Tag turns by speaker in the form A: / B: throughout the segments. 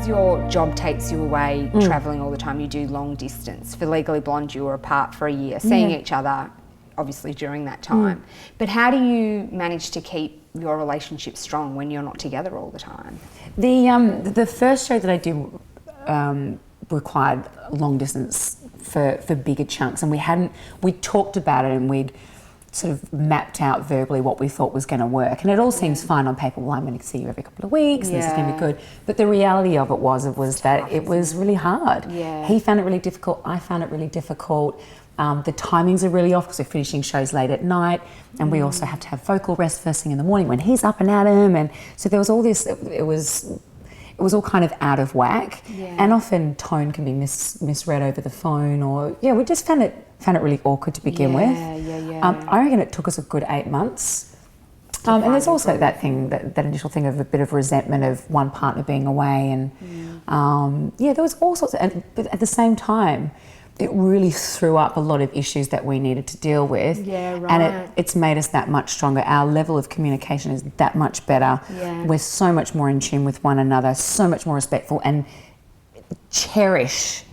A: because your job takes you away travelling all the time, you do long distance. For Legally Blonde, you were apart for a year, seeing each other obviously during that time. But how do you manage to keep your relationship strong when you're not together all the time?
B: The first show that I did required long distance for bigger chunks, and we talked about it, and we'd sort of mapped out verbally what we thought was going to work, and it all seems fine on paper. Well, I'm going to see you every couple of weeks, and this is going to be good. But the reality of it was that it was really hard.
A: Yeah.
B: He found it really difficult. I found it really difficult. The timings are really off because we're finishing shows late at night, and we also have to have vocal rest first thing in the morning when he's up and at 'em, and so there was all this. It was all kind of out of whack, and often tone can be misread over the phone, or we just found it really awkward to begin with. I reckon it took us a good 8 months. And there's also that initial thing of a bit of resentment of one partner being away, and there was all sorts of, but at the same time, it really threw up a lot of issues that we needed to deal with. And it's made us that much stronger. Our level of communication is that much better. We're so much more in tune with one another, so much more respectful, and cherish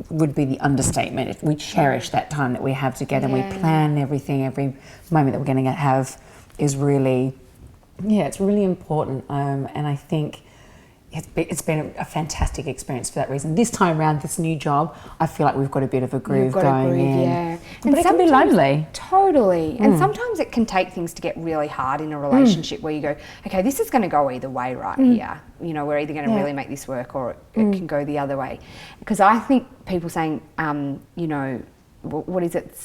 B: would be the understatement. We cherish that time that we have together, and we plan everything. Every moment that we're going to have is really, it's really important. And I think it's been a fantastic experience for that reason. This time around, this new job, I feel like we've got a bit of a groove going in. But it can be lonely.
A: Totally. And sometimes it can take things to get really hard in a relationship where you go, okay, this is going to go either way right here. You know, we're either going to really make this work, or it can go the other way. Because I think people saying, you know, what is it?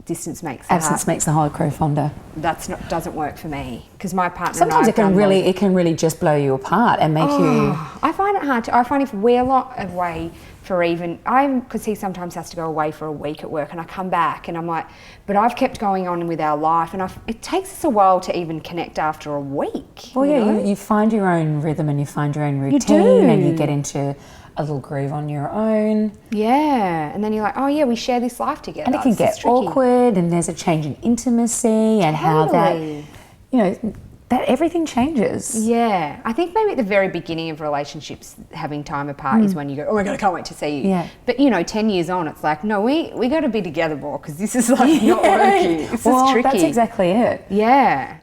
A: Distance makes the
B: absence makes the whole crew fonder.
A: Doesn't work for me, because my partner.
B: Sometimes it can really just blow you apart and make you.
A: I find it hard. I find if we're away for because he sometimes has to go away for a week at work, and I come back and I'm like, but I've kept going on with our life, and it takes us a while to even connect after a week.
B: Well, you find your own rhythm, and you find your own routine, and you get into a little groove on your own.
A: Yeah, and then you're like, oh yeah, we share this life together.
B: And it can get awkward, and there's a change in intimacy, and how that, that everything changes.
A: Yeah, I think maybe at the very beginning of relationships, having time apart is when you go, oh my God, I can't wait to see you. But 10 years on, it's like, no, we got to be together more, because this is like not working. This is tricky.
B: That's exactly it.
A: Yeah.